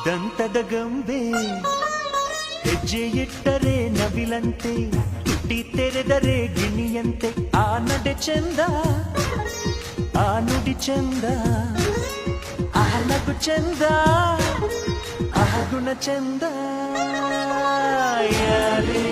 ದಂತದ ಗೊಂಬೆ ಹೆಜ್ಜೆ ಇಟ್ಟರೆ ನವಿಲಂತೆ ತುಟಿ ತೆರೆದರೆ ಗಿಣಿಯಂತೆ ಆ ನಡೆ ಚಂದ ಆ ನುಡಿ ಚಂದ ಆ ನಗು ಚಂದ ಆ ಗುಣ ಚಂದ ಯಾರೇ